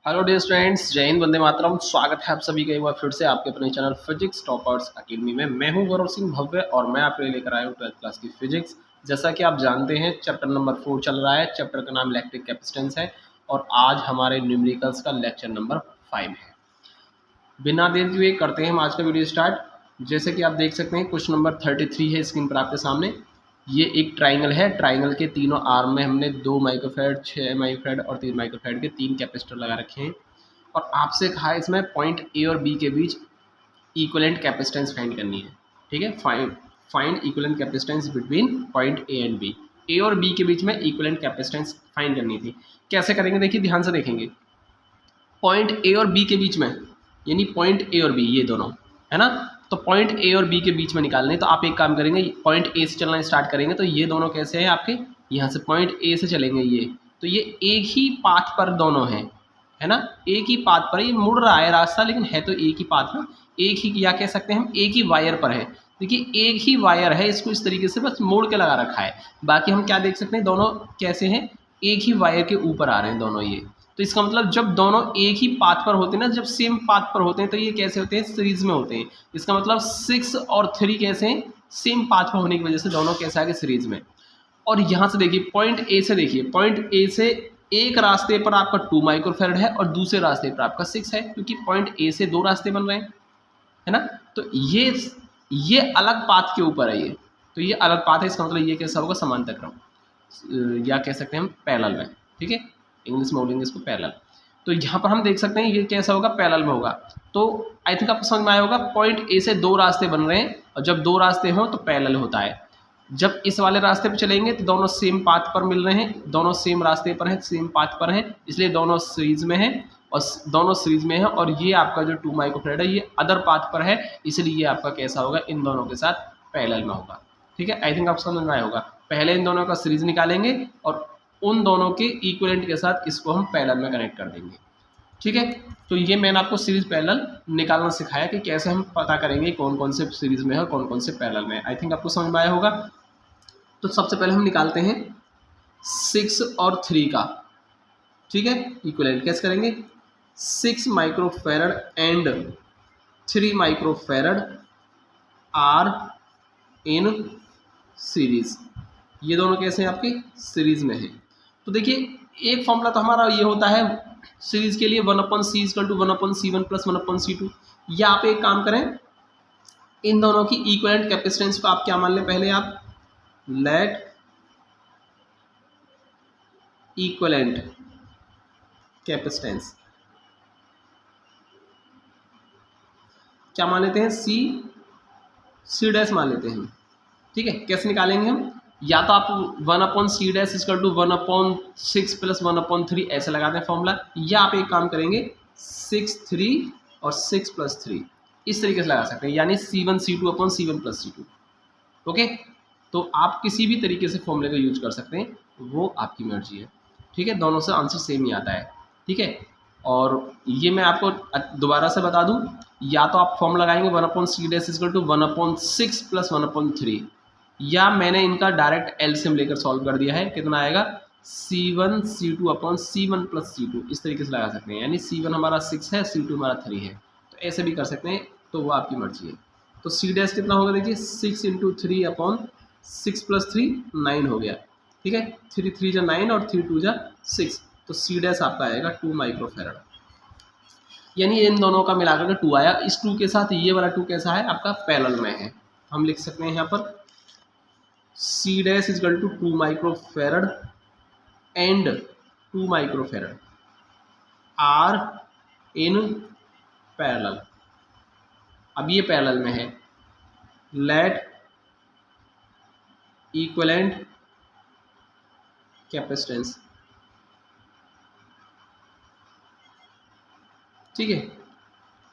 Hello dear students, जय हिंद, वंदे मातरम। स्वागत है आप सभी का एक बार फिर से आपके अपने चैनल फिजिक्स टॉपर्स अकेडमी में। मैं हूं गौरव सिंह भव्य और मैं आपके लिए लेकर आया हूं 12th क्लास की फिजिक्स। जैसा कि आप जानते हैं चैप्टर नंबर 4 चल रहा है। चैप्टर का नाम इलेक्ट्रिक कैपेसिटेंस है और आज हमारे न्यूमेरिकल्स का लेक्चर नंबर 5 है। बिना देर हुए करते हैं हम आज का वीडियो स्टार्ट। जैसे कि आप देख सकते हैं क्वेश्चन नंबर 33 है स्क्रीन पर आपके सामने। ये एक ट्राइंगल है। ट्राइंगल के तीनों आर्म में हमने 2 माइक्रोफैरड, 6 माइक्रोफैरड और 3 माइक्रोफैरड के 3 कैपेसिटर लगा रखे हैं और आपसे कहा है इसमें पॉइंट ए और बी के बीच इक्विवेलेंट कैपेसिटेंस फाइंड करनी है। ठीक है, find equivalent capacitance between point A and B. A और बी के बीच में इक्विवेलेंट कैपेसिटेंस फाइंड करनी थी। कैसे करेंगे, देखिए ध्यान से देखेंगे। पॉइंट ए और बी के बीच में, यानी पॉइंट ए और बी ये दोनों है ना, तो पॉइंट ए और बी के बीच में निकालने। तो आप एक काम करेंगे, पॉइंट ए से चलना स्टार्ट करेंगे तो ये दोनों कैसे हैं आपके, यहाँ से पॉइंट ए से चलेंगे ये, तो ये एक ही पाथ पर दोनों हैं, है ना, एक ही पाथ पर। ये मुड़ रहा है रास्ता लेकिन है तो एक ही पाथ ना, एक ही, या कह सकते हैं हम एक ही वायर पर है। देखिए एक ही वायर है, इसको इस तरीके से बस मोड़ के लगा रखा है। बाकी हम क्या देख सकते हैं, दोनों कैसे हैं, एक ही वायर के ऊपर आ रहे हैं दोनों ये। तो इसका मतलब जब दोनों एक ही पाथ पर होते हैं ना, जब सेम पाथ पर होते हैं तो ये कैसे होते हैं, सीरीज में होते हैं। इसका मतलब 6 और 3 कैसे हैं, सेम पाथ पर होने की वजह से दोनों कैसे आगे सीरीज में। और यहाँ से देखिए पॉइंट ए से, देखिए पॉइंट ए से एक रास्ते पर आपका 2 माइक्रोफैरड है और दूसरे रास्ते पर आपका 6 है, क्योंकि पॉइंट ए से 2 रास्ते बन रहे हैं, है ना। तो ये अलग पाथ के ऊपर है ये, तो ये अलग पाथ है। इसका मतलब ये कैसा होगा, समांतर क्रम, या कह सकते हैं हम पैरेलल में। ठीक है, इंग्लिश में बोलेंगे इसको पैरेलल। तो यहाँ पर हम देख सकते हैं ये कैसा होगा, पैरेलल में होगा। तो आई थिंक आपको समझ में आया होगा, पॉइंट ए से 2 रास्ते बन रहे हैं और जब 2 रास्ते हों तो पैरेलल होता है। जब इस वाले रास्ते पर चलेंगे तो दोनों सेम पाथ पर मिल रहे हैं, दोनों सेम रास्ते पर हैं, सेम पाथ पर हैं, इसलिए दोनों सीरीज में हैं और दोनों सीरीज में हैं। और ये आपका जो 2 माइक्रोफैरड है ये अदर पाथ पर है, इसलिए ये आपका कैसा होगा, इन दोनों के साथ पैरेलल में होगा। ठीक है, आई थिंक आपको समझ में आया होगा। पहले इन दोनों का सीरीज निकालेंगे और उन दोनों के इक्विवेलेंट के साथ इसको हम पैरेलल में कनेक्ट कर देंगे। ठीक है, तो ये मैंने आपको सीरीज पैरेलल निकालना सिखाया कि कैसे हम पता करेंगे कौन कौन से सीरीज में है और कौन कौन से पैरेलल में है। आई थिंक आपको समझ में आया होगा। तो सबसे पहले हम निकालते हैं 6 और 3 का। ठीक है, इक्विवेलेंट कैसे करेंगे, 6 microfarad and 3 microfarad are in series. ये दोनों कैसे हैं, आपके सीरीज में है। तो देखिए एक फॉर्मूला तो हमारा ये होता है सीरीज के लिए 1/c = 1/c1 + 1/c2। या आप एक काम करें, इन दोनों की इक्विवेलेंट कैपेसिटेंस को आप क्या मान लें, पहले आप लेट इक्विवेलेंट कैपेसिटेंस क्या मान लेते हैं, सी डैश मान लेते हैं। ठीक है, कैसे निकालेंगे हम, या तो आप 1/c डैश = 1/6 + 1/3 ऐसे लगाते हैं फॉर्मूला, या आप एक काम करेंगे 6 3 और 6 + 3 इस तरीके से लगा सकते हैं, यानी c1 c2 c1 + c2। Okay, तो आप किसी भी तरीके से फॉर्मूले का यूज कर सकते हैं, वो आपकी मर्जी है। ठीक है, दोनों से आंसर सेम ही आता है। ठीक है, और ये मैं आपको दोबारा से बता दूं, या तो आप फॉर्म लगाएंगे 1/c डैश = 1/6 + 1/3, या मैंने इनका डायरेक्ट एलसीएम लेकर सॉल्व कर दिया है। कितना आएगा, c1 c2 c1 + c2 इस तरीके से लगा सकते हैं, यानी c1 हमारा 6 है, c2 हमारा 3 है, तो ऐसे भी कर सकते हैं, तो वो आपकी मर्जी है। तो c डैश कितना होगा, देखिए 6 × 3/6 + 3 9 हो गया। ठीक है, 3 3 जा 9 और 3 2 जा 6, तो c डैश आपका आएगा 2 माइक्रोफैरड, यानी इन दोनों का मिलाकर के 2 आया। इस 2 के साथ ये वाला 2 कैसा है, आपका पैरेलल में है। हम लिख सकते हैं यहाँ पर c dash = 2 microfarad and 2 microfarad are in parallel. अब ये पैरेलल में है, लेट इक्विवेलेंट कैपेसिटेंस। ठीक है,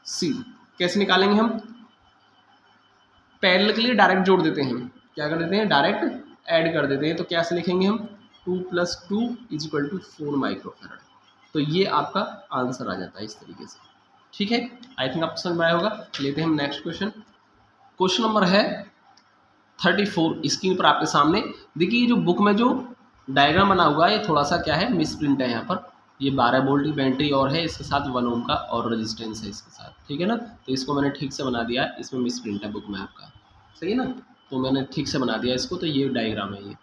सी कैसे निकालेंगे हम, पैरेलल के लिए डायरेक्ट जोड़ देते हैं, क्या कर देते हैं, डायरेक्ट ऐड कर देते हैं। तो कैसे लिखेंगे हम, 2 + 2 = 4 माइक्रोफैरड। तो ये आपका आंसर आ जाता है इस तरीके से। ठीक है, आई थिंक आपको समझ में आया होगा। लेते हैं हम नेक्स्ट क्वेश्चन। क्वेश्चन नंबर है 34 स्क्रीन पर आपके सामने। देखिए जो बुक में जो डायग्राम बना हुआ है ये थोड़ा सा क्या है, मिसप्रिंट है। यहाँ पर ये 12 वोल्ट की बैटरी और है, इसके साथ 1 ओम का और रेजिस्टेंस है इसके साथ, ठीक है ना। तो इसको मैंने ठीक से बना दिया, इसमें मिस प्रिंट है बुक में आपका, सही है ना। तो मैंने ठीक से बना दिया इसको, तो ये डायग्राम है ये।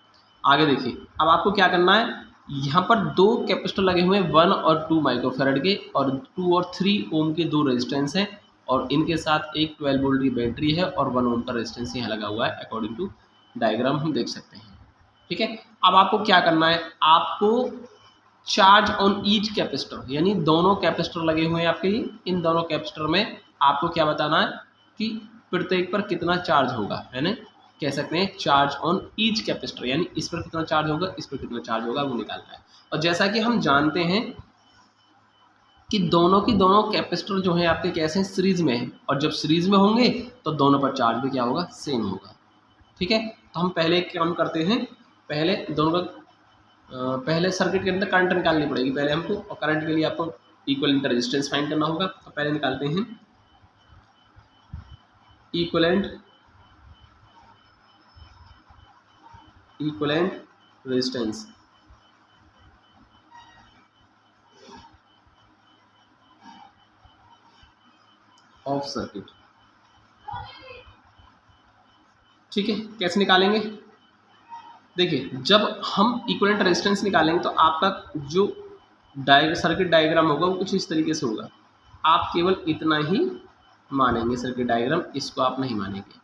आगे देखिए, अब आपको क्या करना है, यहाँ पर 2 कैपेसिटर लगे हुए हैं 1 और 2 माइक्रोफैरड के, और 2 और 3 ओम के 2 रेजिस्टेंस हैं, और इनके साथ एक 12 वोल्ट की बैटरी है और 1 ओम का रेजिस्टेंस यहाँ लगा हुआ है, अकॉर्डिंग टू डायग्राम हम देख सकते हैं, ठीक है। अब आपको क्या करना है, आपको चार्ज ऑन ईच कैपेसिटर, यानी दोनों कैपेसिटर लगे हुए हैं आपके लिए, इन दोनों कैपेसिटर में आपको क्या बताना है कि प्रत्येक पर कितना चार्ज होगा, है ना। कह सकते हैं चार्ज ऑन ईच कैपेसिटर, यानी इस पर कितना चार्ज होगा, इस पर कितना चार्ज होगा, वो निकालना है। और जैसा कि हम जानते हैं कि दोनों की दोनों कैपेसिटर जो है आपके कैसे हैं, सीरीज में है, और जब सीरीज में होंगे तो दोनों पर चार्ज भी क्या होगा, सेम होगा, ठीक है। तो हम पहले एक काम करते हैं, पहले दोनों का पहले सर्किट के अंदर करंट निकालनी पड़ेगी पहले हमको, और करंट के लिए आपको इक्विवेलेंट रेजिस्टेंस फाइंड करना होगा। तो पहले निकालते हैं इक्विवेलेंट रेजिस्टेंस ऑफ सर्किट, ठीक है। कैसे निकालेंगे, देखिए जब हम इक्विवेलेंट रेजिस्टेंस निकालेंगे तो आपका जो सर्किट डायग्राम होगा वो कुछ इस तरीके से होगा। आप केवल इतना ही मानेंगे सर्किट डायग्राम, इसको आप नहीं मानेंगे,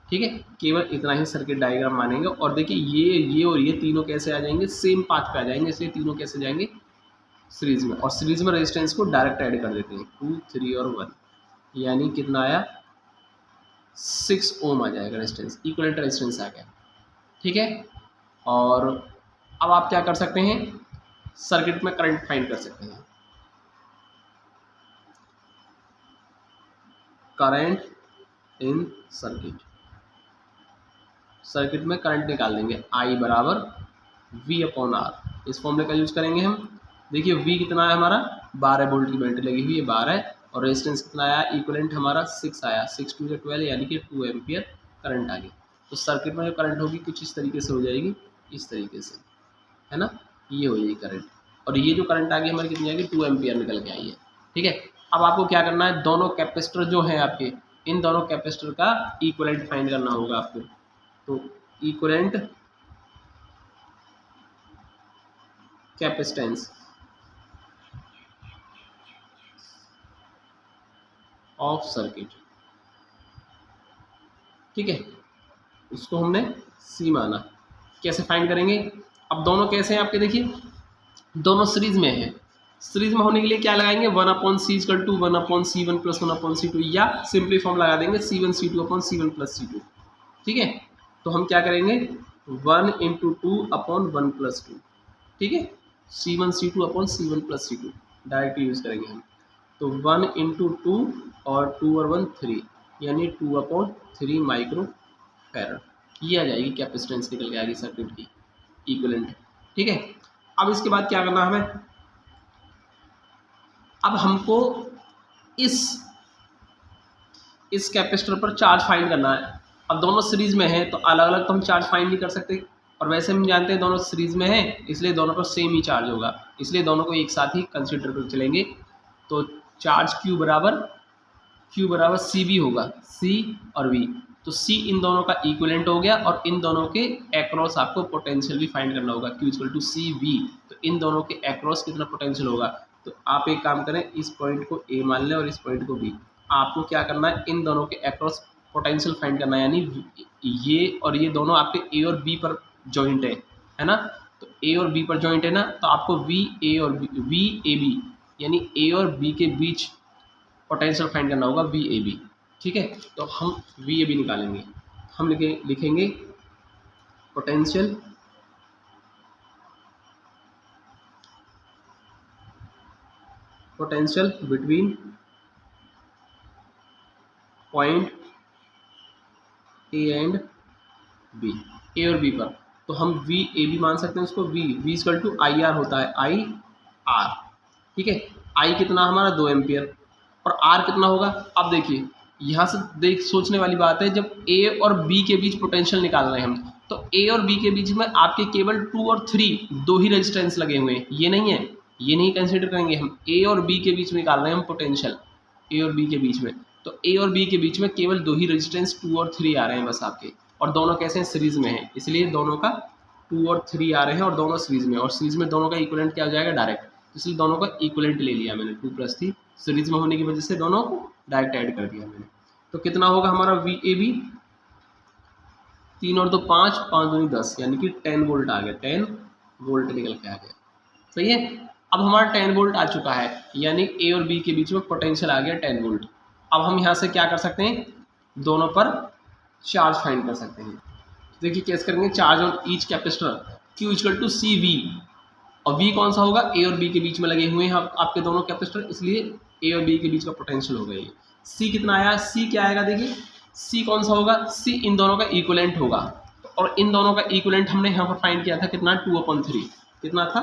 ठीक है। केवल इतना ही सर्किट डायग्राम मानेंगे। और देखिए ये और ये तीनों कैसे आ जाएंगे, सेम पाथ पे आ जाएंगे, इसलिए तीनों कैसे जाएंगे, सीरीज में। और सीरीज में रेजिस्टेंस को डायरेक्ट ऐड कर देते हैं, 2, 3 और 1, यानी कितना आया, 6 ओम आ जाएगा रेजिस्टेंस, इक्विवेलेंट रेजिस्टेंस आ गया, ठीक है। और अब आप क्या कर सकते हैं, सर्किट में करंट फाइंड कर सकते हैं, करंट इन सर्किट में करंट निकाल देंगे, I बराबर V/R, इस फॉर्मूले का यूज करेंगे हम। देखिए V कितना है हमारा, 12 वोल्ट की बैटरी लगी हुई है 12, और रेजिस्टेंस कितना आया, इक्विवेलेंट हमारा 6 आया, 6 2 12, यानी कि 2 एम्पियर करंट आ गई। तो सर्किट में जो करंट होगी कुछ इस तरीके से हो जाएगी, इस तरीके से, है ना, ये हो जाएगी करंट। और ये जो करंट आ गई हमारी कितनी आएगी, 2 एम्पियर निकल के आई है, ठीक है। अब आपको क्या करना है, दोनों कैपेसिटर जो है आपके, इन दोनों कैपेसिटर का इक्विवेलेंट फाइंड करना होगा आपको। तो इक्विवेलेंट कैपेसिटेंस ऑफ सर्किट, ठीक है, उसको हमने C माना। कैसे फाइंड करेंगे, अब दोनों कैसे हैं आपके, देखिए दोनों सीरीज में है, सीरीज में होने के लिए क्या लगाएंगे, 1/C = 1/C1 + 1/C2, या सिंपली फॉर्म लगा देंगे C1 C2/C1 + C2, ठीक है। तो हम क्या करेंगे, 1 × 2/1 + 2, ठीक है, C1 C2/C1 + C2 direct use करेंगे हम। तो 1 × 2 और 2 और 1 3, यानी 2/3 माइक्रोफैरड, ये आ जाएगी कैपेसिटेंस, निकल के आएगी सर्किट की इक्विवेलेंट, ठीक है। अब इसके बाद क्या करना है हमें, अब हमको इस कैपेसिटर पर चार्ज फाइंड करना है। अब दोनों सीरीज में है तो अलग अलग तो हम चार्ज फाइंड नहीं कर सकते, और वैसे हम जानते हैं दोनों सीरीज में है, इसलिए दोनों पर सेम ही चार्ज होगा, इसलिए दोनों को एक साथ ही कंसीडर कर चलेंगे। तो चार्ज Q बराबर CV होगा, C और V। तो C इन दोनों का इक्विवेलेंट हो गया, और इन दोनों के एक्रॉस आपको पोटेंशियल भी फाइंड करना होगा, Q = CV। तो इन दोनों के एक्रॉस कितना पोटेंशियल होगा, तो आप एक काम करें, इस पॉइंट को A मान लें और इस पॉइंट को B। आपको क्या करना है, इन दोनों के एक्रॉस पोटेंशियल फाइंड करना है, यानी ये और ये दोनों आपके A और B पर जॉइंट है ना। तो A और B पर जॉइंट है ना, तो आपको VAB यानी A और B के बीच पोटेंशियल फाइंड करना होगा, VAB, ठीक है। तो हम VAB निकालेंगे, हम लिखेंगे potential between point A and B, A और B पर। तो हम VAB मान सकते हैं उसको, V = IR होता है, IR, ठीक है। I कितना हमारा 2 एम्पियर, और R कितना होगा। अब देखिए यहाँ से सोचने वाली बात है, जब A और B के बीच पोटेंशियल निकाल रहे हैं हम, तो A और B के बीच में आपके केवल 2 और 3 दो ही रेजिस्टेंस लगे हुए हैं, ये नहीं है, ये नहीं कंसिडर करेंगे, हम ए और बी के बीच में निकाल रहे हैं हम पोटेंशियल, ए और बी के बीच में। तो ए और बी के बीच में केवल दो ही रेजिस्टेंस 2 और 3 आ रहे हैं बस आपके, और दोनों कैसे हैं, सीरीज में हैं, इसलिए दोनों का 2 और 3 आ रहे हैं और दोनों सीरीज में, और सीरीज में दोनों का इक्विवेलेंट क्या हो जाएगा, डायरेक्ट, इसलिए दोनों का इक्विवेलेंट ले लिया मैंने, 2 + 3 सीरीज में होने की वजह से दोनों को डायरेक्ट ऐड कर दिया मैंने। तो कितना होगा हमारा वी ए बी, 3 और 2 5, 5 दूनी 10, यानी कि 10 वोल्ट आ गया, 10 वोल्ट निकल के आ गया। सही है, अब हमारा 10 वोल्ट आ चुका है, यानी ए और बी के बीच में पोटेंशियल आ गया 10 वोल्ट। अब हम यहाँ से क्या कर सकते हैं, दोनों पर चार्ज फाइंड कर सकते हैं। देखिए कैसे करेंगे, charge on each capacitor Q = C V, और V कौन सा होगा, ए और बी के बीच में लगे हुए हैं आपके दोनों कैपेसिटर, इसलिए ए और बी के बीच का पोटेंशियल होगा ये। C कितना आया, C क्या आएगा, देखिए C कौन सा होगा, C इन दोनों का इक्विवेलेंट होगा, और इन दोनों का इक्विवेलेंट हमने यहाँ पर फाइंड किया था कितना, 2/3, कितना था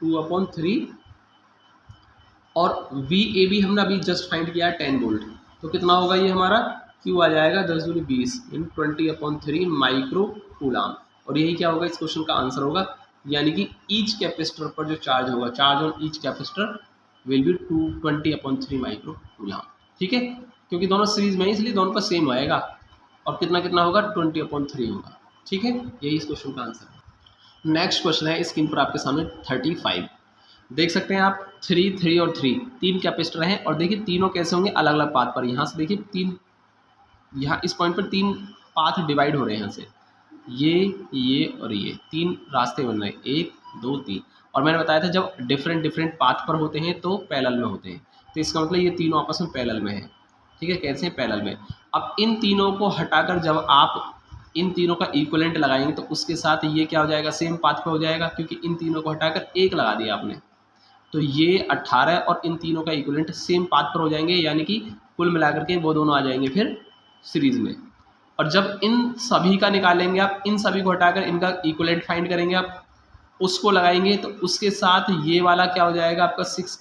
2/3, और VAB हमने अभी जस्ट फाइंड किया है 10 वोल्ट, तो कितना होगा ये हमारा, Q आ जाएगा 10 × 20 × 20/3 माइक्रो कूलाम, और यही क्या होगा, इस क्वेश्चन का आंसर होगा, यानी कि ईच कैपेसिटर पर जो चार्ज होगा, charge on each capacitor will be 20/3 micro coulomb. ठीक है, क्योंकि दोनों सीरीज में है इसलिए दोनों पर सेम आएगा, और कितना कितना होगा, 20/3 होगा। ठीक है, यही इस क्वेश्चन का आंसर है। नेक्स्ट क्वेश्चन है स्क्रीन पर आपके सामने 35, देख सकते हैं आप 3, 3 और 3 तीन कैपेसिटर हैं, और देखिए तीनों कैसे होंगे, अलग अलग पाथ पर। यहाँ से देखिए तीन, यहाँ इस पॉइंट पर तीन पाथ डिवाइड हो रहे हैं, यहाँ से ये और ये तीन रास्ते बन रहे हैं, 1 2 3, और मैंने बताया था जब डिफरेंट डिफरेंट पाथ पर होते हैं तो पैरेलल में होते हैं, तो इसका मतलब ये तीनों आपस में पैरेलल में है। ठीक है, कैसे हैं, पैरेलल में। अब इन तीनों को हटाकर जब आप इन तीनों का इक्विवेलेंट लगाएंगे तो उसके साथ ये क्या हो जाएगा, सेम पाथ पर हो जाएगा, क्योंकि इन तीनों को हटाकर एक लगा दिया आपने, तो ये 18 और इन तीनों का इक्विवेलेंट सेम पाथ पर हो जाएंगे, यानी कि कुल मिलाकर के वो दोनों आ जाएंगे फिर सीरीज में। और जब इन सभी का निकालेंगे आप, इन सभी को हटाकर इनका इक्विवेलेंट फाइंड करेंगे आप, उसको लगाएंगे तो उसके साथ ये वाला क्या हो जाएगा आपका 6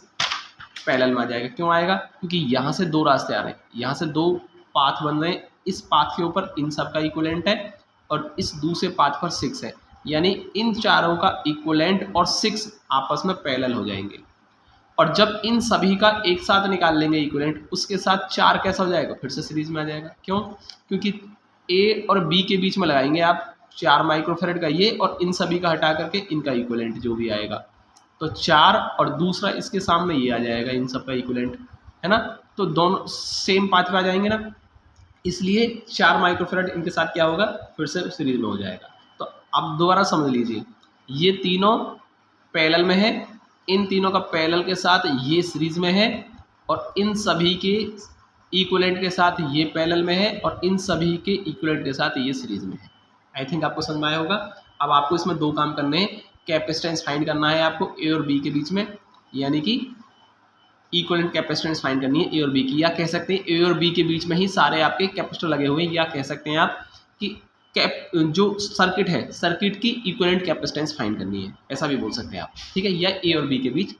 पैरेलल में आ जाएगा। क्यों आएगा, क्योंकि यहाँ से दो रास्ते आ रहे हैं, यहाँ से दो पाथ बन रहे हैं, इस पाथ के ऊपर इन सब का इक्विवेलेंट है और इस दूसरे पाथ पर 6 है, यानी इन चारों का इक्विवेलेंट और 6 आपस में पैरेलल हो जाएंगे। और जब इन सभी का एक साथ निकाल लेंगे इक्विवेलेंट, उसके साथ 4 कैसा हो जाएगा, फिर से सीरीज में आ जाएगा। क्यों, क्योंकि ए और बी के बीच में लगाएंगे आप 4 माइक्रोफेरेड का ये, और इन सभी का हटा करके इनका इक्विवेलेंट जो भी आएगा, तो 4 और दूसरा इसके सामने ये आ जाएगा, इन सब का इक्विवेलेंट है ना, तो दोनों सेम पाथ पे आ जाएंगे ना, इसलिए 4 माइक्रोफेरेड इनके साथ क्या होगा, फिर से सीरीज में हो जाएगा। तो अब दोबारा समझ लीजिए, ये तीनों पैरेलल में है, इन तीनों का पैरेलल के साथ ये सीरीज में है, और इन सभी के इक्विवेलेंट के साथ ये पैरेलल में है, और इन सभी के इक्विवेलेंट के साथ ये सीरीज में है। आई थिंक आपको समझ में आया होगा। अब आपको इसमें दो काम करने हैं, कैपेसिटेंस फाइंड करना है आपको ए और बी के बीच में, यानी कि इक्विवेलेंट कैपेसिटेंस फाइंड करनी है ए और बी की, या कह सकते हैं ए और बी के बीच में ही सारे आपके कैपेसिटर लगे हुए हैं, या कह सकते हैं आप कि जो सर्किट है, सर्किट की इक्विवेलेंट कैपेसिटेंस फाइंड करनी है, ऐसा भी बोल सकते हैं आप। ठीक है, या ए और बी के बीच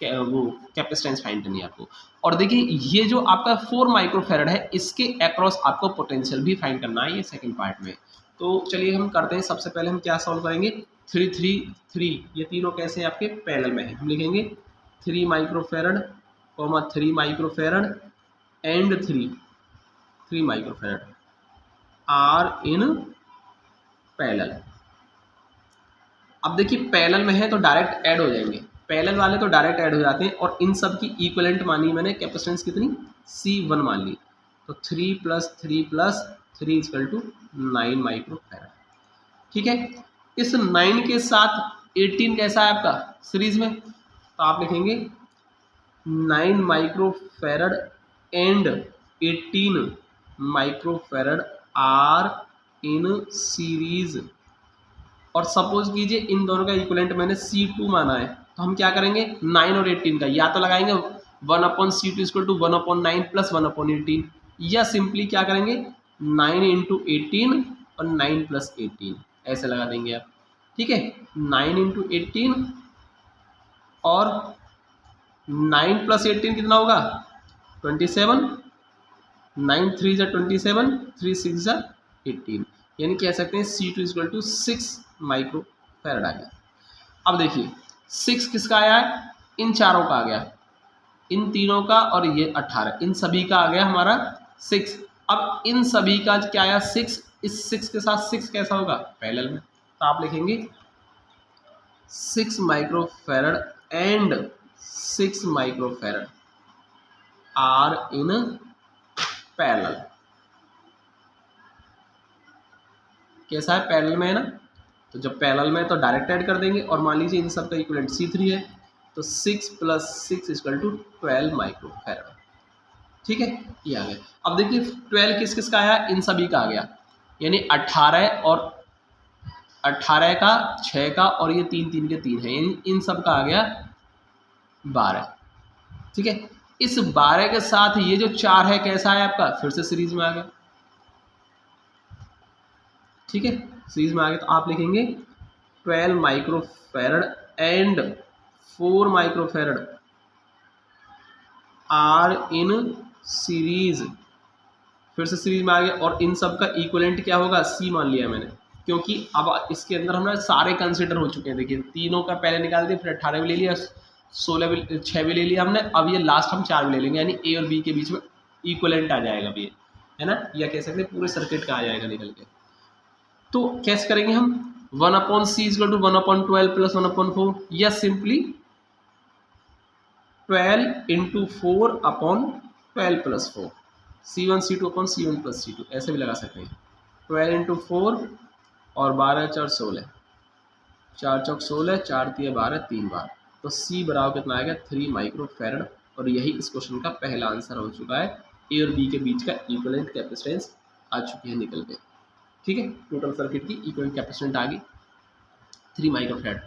वो कैपेसिटेंस फाइंड करनी है आपको। और देखिए ये जो आपका 4 माइक्रोफेरेड है, इसके अक्रॉस आपको पोटेंशियल भी फाइंड करना है, ये सेकंड पार्ट में। तो चलिए हम करते हैं, सबसे पहले हम क्या सॉल्व करेंगे, 3 3 3 ये तीनों कैसे आपके पैरेलल में है, हम लिखेंगे 3 microfarad, 3 microfarad and 3 microfarad are in parallel. अब देखिए पैरेलल में है तो डायरेक्ट ऐड हो जाएंगे, पैरेलल वाले तो डायरेक्ट ऐड हो जाते हैं, और इन सब की इक्विवेलेंट मानी मैंने कैपेसिटेंस कितनी, C1 मान ली, तो 3 + 3 + 3 = 9 माइक्रोफेरेड। ठीक है, इस 9 के साथ 18 कैसा है आपका सीरीज में, तो आप लिखेंगे 9 microfarad and 18 microfarad are in series. और सपोज कीजिए इन दोनों का इक्विवेलेंट मैंने C2 माना है, तो हम क्या करेंगे, 9 और 18 का या तो लगाएंगे 1/C2 = 1/9 + 1/18, या सिंपली क्या करेंगे 9 × 18 और 9 + 18 ऐसे लगा देंगे आप। ठीक है, 9 × 18 और 9 + 18 कितना होगा 27, 9 3 = 27, 3 6 = 18, यानी कह सकते हैं C2 = 6 माइक्रोफेरेड आ गया। अब देखिए 6 किसका आया है, इन चारों का आ गया, इन तीनों का, और ये 18, इन सभी का आ गया हमारा 6। अब इन सभी का क्या आया 6, इस 6 के साथ 6 कैसा होगा पैरेलल में, तो आप लिखेंगे 6 microfarad and 6 microfarad are in parallel. कैसा है पैरेलल में है ना, तो जब पैरेलल में है तो डायरेक्ट ऐड कर देंगे, और मान लीजिए इन सब का इक्विवेलेंट C3 है, तो 6 + 6 = 12 माइक्रोफैरड। ठीक है, ये आ गया। अब देखिए 12 किस किस का आया, इन सभी का आ गया, यानी 18 और 18 का, 6 का, और ये 3 3 के 3 है, इन सब का आ गया 12। ठीक है, इस 12 के साथ ये जो 4 है कैसा है आपका, फिर से सीरीज में आ गया। ठीक है, सीरीज में आ गया, तो आप लिखेंगे 12 microfarad and 4 microfarad are in series, फिर से सीरीज में आ गया, और इन सब का इक्विवेलेंट क्या होगा, C मान लिया मैंने, क्योंकि अब इसके अंदर हमारे सारे कंसिडर हो चुके हैं। देखिए तीनों का पहले निकाल दिया, फिर 18 भी ले लिया, 16 भी, 6 भी ले लिया हमने, अब ये लास्ट हम 4 भी ले लेंगे, यानी A और B के बीच में इक्विवेलेंट आ जाएगा अब ये, है ना, या कह सकते हैं पूरे सर्किट का आ जाएगा निकल के। तो कैसे करेंगे हम, 1/C = 1/12 + 1/4, या simply 12 × 4/12 + 4, C1 C2 C1 + C2 ऐसे भी लगा सकते हैं। 12 × 4 और 12 4 16, 4 चौक 16, 4 तिया 12, 3 बार, तो C बराबर कितना आएगा 3 माइक्रोफैरड। और यही इस क्वेश्चन का पहला आंसर हो चुका है। A और B के बीच का इक्विवेलेंट कैपेसिटेंस आ चुकी है निकल के। ठीक है, टोटल सर्किट की इक्विवेलेंट कैपेसिटेंस आ गई 3 माइक्रोफैरड।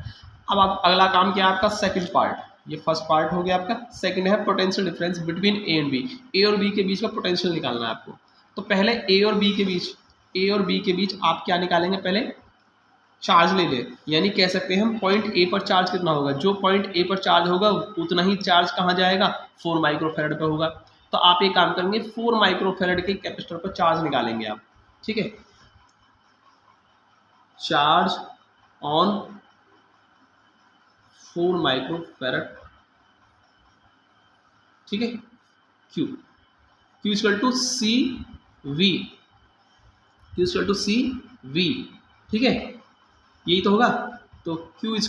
अब आप अगला काम क्या है आपका, सेकंड पार्ट, ये फर्स्ट पार्ट हो गया आपका, सेकंड है potential difference between A and B। A और B के बीच का पोटेंशियल निकालना है आपको। तो पहले A और B के बीच आप क्या निकालेंगे, पहले चार्ज ले ले, यानी कह सकते हैं हम पॉइंट A पर चार्ज कितना होगा, जो पॉइंट A पर चार्ज होगा उतना ही चार्ज कहाँ जाएगा, 4 माइक्रोफैरड पे होगा। तो आप एक काम करेंगे, 4 माइक्रोफैरड के कैपेसिटर पर चार्ज निकालेंगे आप। ठीक है, चार्ज ऑन 4 माइक्रोफैरड, ठीक है, Q = CV, Q = CV, ठीक है, यही तो होगा। तो Q =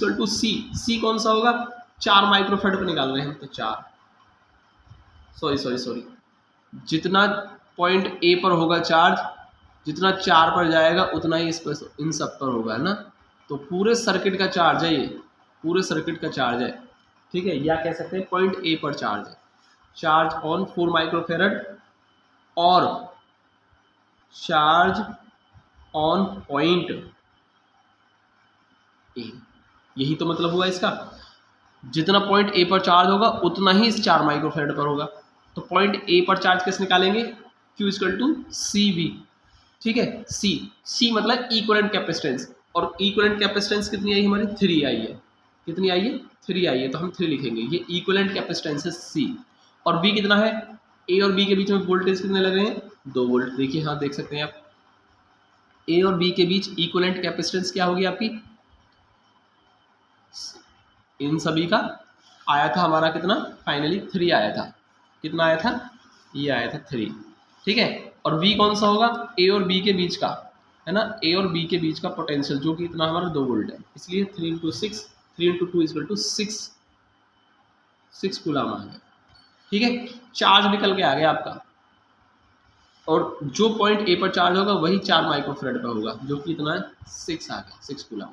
C कौन सा होगा, 4 माइक्रोफैरड पर निकाल रहे हैं हम, तो 4, सॉरी, जितना पॉइंट A पर होगा चार्ज, जितना 4 पर जाएगा उतना ही इस पर, इन सब पर होगा, है ना। तो पूरे सर्किट का चार्ज है ये, पूरे सर्किट का चार्ज है। ठीक है, या कह सकते हैं पॉइंट A पर चार्ज है, चार्ज ऑन 4 माइक्रोफैरड और चार्ज ऑन पॉइंट A, यही तो मतलब हुआ इसका। जितना पॉइंट A पर चार्ज होगा उतना ही इस 4 माइक्रोफैरड पर होगा। तो पॉइंट A पर चार्ज कैसे निकालेंगे, Q = CV, ठीक है, C मतलब इक्विवेलेंट कैपेसिटेंस, और इक्विवेलेंट कैपेसिटेंस कितनी आई हमारी, 3 आई है। कितनी आई है, 3 आई है, तो हम 3 लिखेंगे। ये इक्विवेलेंट कैपेसिटेंस है C। और V कितना है, A और B के बीच में वोल्टेज कितने लग रहे हैं, 2 वोल्ट। देखिए हाँ, देख सकते हैं आप, A और B के बीच इक्विवेलेंट कैपेसिटेंस क्या होगी आपकी, इन सभी का आया था हमारा कितना, फाइनली 3 आया था। कितना आया था, ये आया था 3, ठीक है। और V कौन सा होगा, A और B के बीच का, है ना, A और B के बीच का पोटेंशियल, जो कि इतना हमारा 2 वोल्ट है, इसलिए 3 × 6, 3 × 2 = 6 कूलम आ गया। ठीक है, चार्ज निकल के आ गया आपका, और जो पॉइंट A पर चार्ज होगा वही 4 माइक्रोफैरड पर होगा, जो कि इतना है 6 आ गया, 6 कूलम।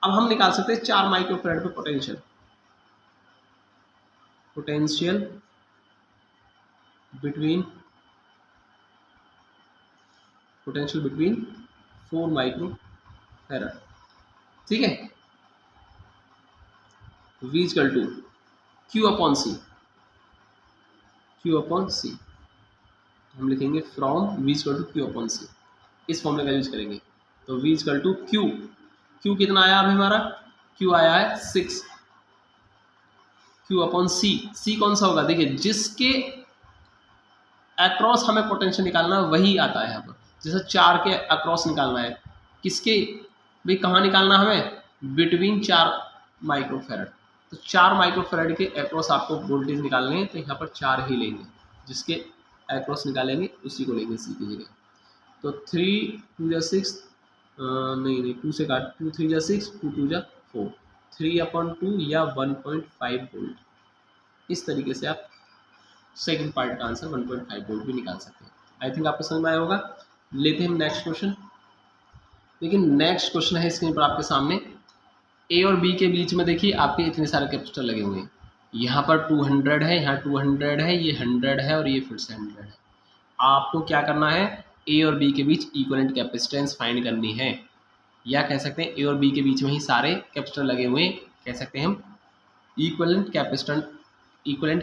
अब हम निकाल सकते हैं 4 माइक्रोफैरड पे पोटेंशियल बिटवीन 4 माइक्रोफैरड, ठीक है। V = Q/C, हम लिखेंगे फ्रॉम V = Q/C, इस फॉर्मूले का यूज करेंगे। तो V = Q कितना आया अभी हमारा, Q आया है 6, Q/C कौन सा होगा, देखिए जिसके अक्रॉस हमें पोटेंशियल निकालना है वही आता है यहाँ पर। जैसे 4 के अक्रॉस निकालना है, किसके भाई, कहाँ निकालना हमें, बिटवीन 4 माइक्रोफैरड, तो 4 माइक्रोफेरेड के अक्रॉस आपको वोल्टेज निकालने हैं, तो यहाँ पर 4 ही लेंगे, जिसके अक्रॉस निकालेंगे उसी को लेंगे सी की जगह। तो 3 2 जा 6, नहीं 2 से काट, 2 3 जा 6, 2 2 जा 4, 3/2 या 1.5 वोल्ट। इस तरीके से आप सेकंड पार्ट का आंसर 1.5 वोल्ट भी निकाल सकते हैं। आई थिंक आपको समझ में आया होगा। लेते हैं हम नेक्स्ट क्वेश्चन। लेकिन नेक्स्ट क्वेश्चन है स्क्रीन पर आपके सामने। ए और बी के बीच में देखिए आपके इतने सारे कैपेसिटर लगे हुए हैं। यहाँ पर 200 है, यहाँ 200 है, ये 100 है और ये फिर से 100 है। आपको क्या करना है, ए और बी के बीच इक्विवेलेंट कैपेसिटेंस फाइंड करनी है, या कह सकते हैं ए और बी के बीच में ही सारे कैपेसिटर लगे हुए हैं, कह सकते हैं हम इक्विवेलेंट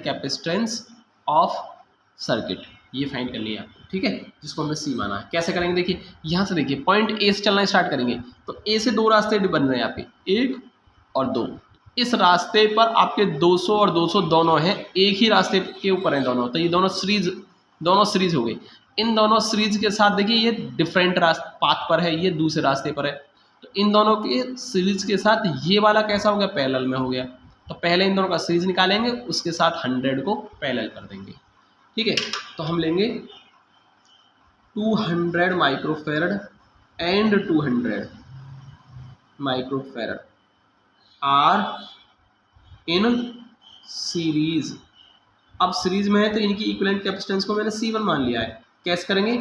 कैपेसिटेंस ऑफ सर्किट, ये फाइंड कर लिया आपको, ठीक है, जिसको हमने सी माना है। कैसे करेंगे देखिए, यहाँ से देखिए पॉइंट ए से चलना स्टार्ट करेंगे, तो ए से 2 रास्ते बन रहे हैं आपके, 1 और 2। इस रास्ते पर आपके 200 और 200 दोनों हैं, एक ही रास्ते के ऊपर हैं दोनों, तो ये दोनों सीरीज हो गई। इन दोनों सीरीज के साथ देखिए ये डिफरेंट पाथ पर है, ये दूसरे रास्ते पर है, तो इन दोनों के सीरीज के साथ ये वाला कैसा हो गया, पैरेलल में हो गया। तो पहले इन दोनों का सीरीज निकालेंगे, उसके साथ 100 को पैरेलल कर देंगे, ठीक है। तो हम लेंगे 200 microfarad and 200 microfarad are in series. अब सीरीज में है तो इनकी इक्विवेलेंट कैपेसिटेंस को मैंने C1 मान लिया है। कैसे करेंगे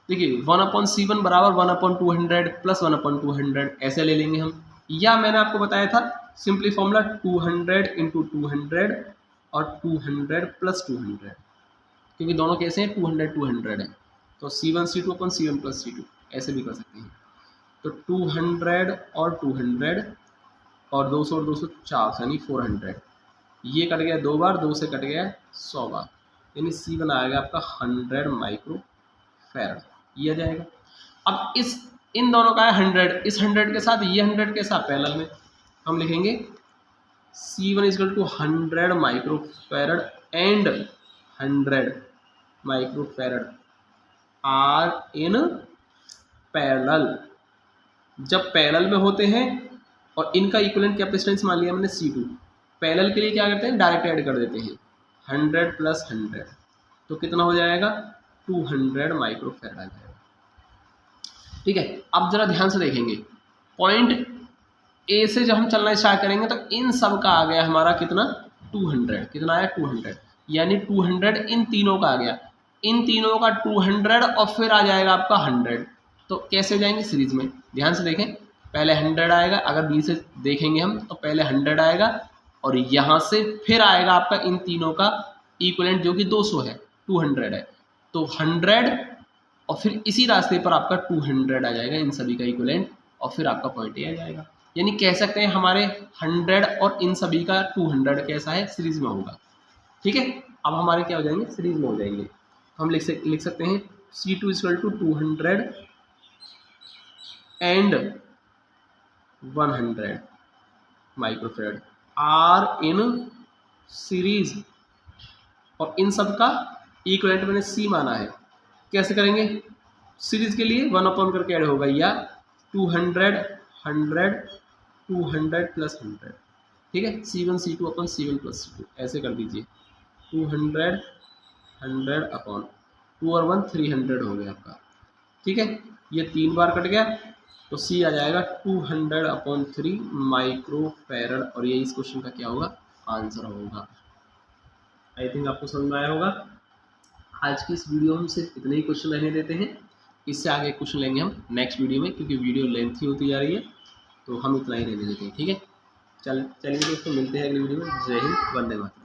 देखिए, 1/C1 बराबर 1/200 प्लस 1/200 ऐसे ले लेंगे हम, या मैंने आपको बताया था सिंपली फॉर्मूला 200 × 200 और 200 + 200, क्योंकि दोनों कैसे हैं 200 है, तो C1 C2 C1 + C2 ऐसे भी कर सकते हैं। तो 200 और 200 और 200 और 200 4 यानी 400, ये कट गया 2 बार, 2 से कट गया 100 बार, यानी C1 आएगा आपका 100 माइक्रोफेरेड, ये आ जाएगा। अब इन दोनों का है 100, इस 100 के साथ ये 100 के साथ पैरेलल में हम लिखेंगे C1 = 100 microfarad and 100 microfarad are in parallel. जब पैरेलल में होते हैं और इनका इक्विवेलेंट कैपेसिटेंस मान लिया मैंने C2, पैरेलल के लिए क्या करते हैं, डायरेक्ट ऐड कर देते हैं, 100 + 100, तो कितना हो जाएगा 200 माइक्रोफेरेड आ जाएगा, ठीक है। अब जरा ध्यान से देखेंगे, पॉइंट ए से जब हम चलना स्टार्ट करेंगे तो इन सब का आ गया हमारा कितना 200, कितना आया 200, यानी 200 इन तीनों का आ गया, इन तीनों का 200 और फिर आ जाएगा आपका 100। तो कैसे जाएंगे सीरीज में, ध्यान से देखें, पहले 100 आएगा, अगर बी से देखेंगे हम तो पहले 100 आएगा और यहाँ से फिर आएगा आपका इन तीनों का इक्विवेलेंट जो कि 200 है, 200 है, तो 100 और फिर इसी रास्ते पर आपका 200 आ जाएगा इन सभी का इक्विवेलेंट, और फिर आपका पॉइंट ए आ जाएगा। यानी कह सकते हैं हमारे 100 और इन सभी का 200 कैसा है, सीरीज में होगा, ठीक है। अब हमारे क्या हो जाएंगे, सीरीज में हो जाएंगे। हम लिख सकते हैं C2 = 200 and 100 microfarad are in series, और इन सब का इक्विवेलेंट मैंने C माना है। कैसे करेंगे, सीरीज के लिए 1 करके ऐड होगा, या 200 100 200 + 100, ठीक है, C1 C2 C1 + C2 ऐसे कर दीजिए, 200 100 अपॉन 2 और 1 300 हो गया आपका, ठीक है। ये 3 बार कट गया तो C आ जाएगा 200/3 माइक्रोफेरेड, और ये इस क्वेश्चन का क्या होगा, आंसर होगा। आई थिंक आपको समझ में आया होगा। आज की इस वीडियो में सिर्फ इतने ही क्वेश्चन रहने देते हैं, इससे आगे क्वेश्चन लेंगे हम नेक्स्ट वीडियो में, क्योंकि वीडियो लेंथी होती जा रही है, तो हम इतना ही रहने देते हैं, ठीक है। चलिए दोस्तों, मिलते हैं अगली वीडियो में। जय हिंद, वंदे मातरम।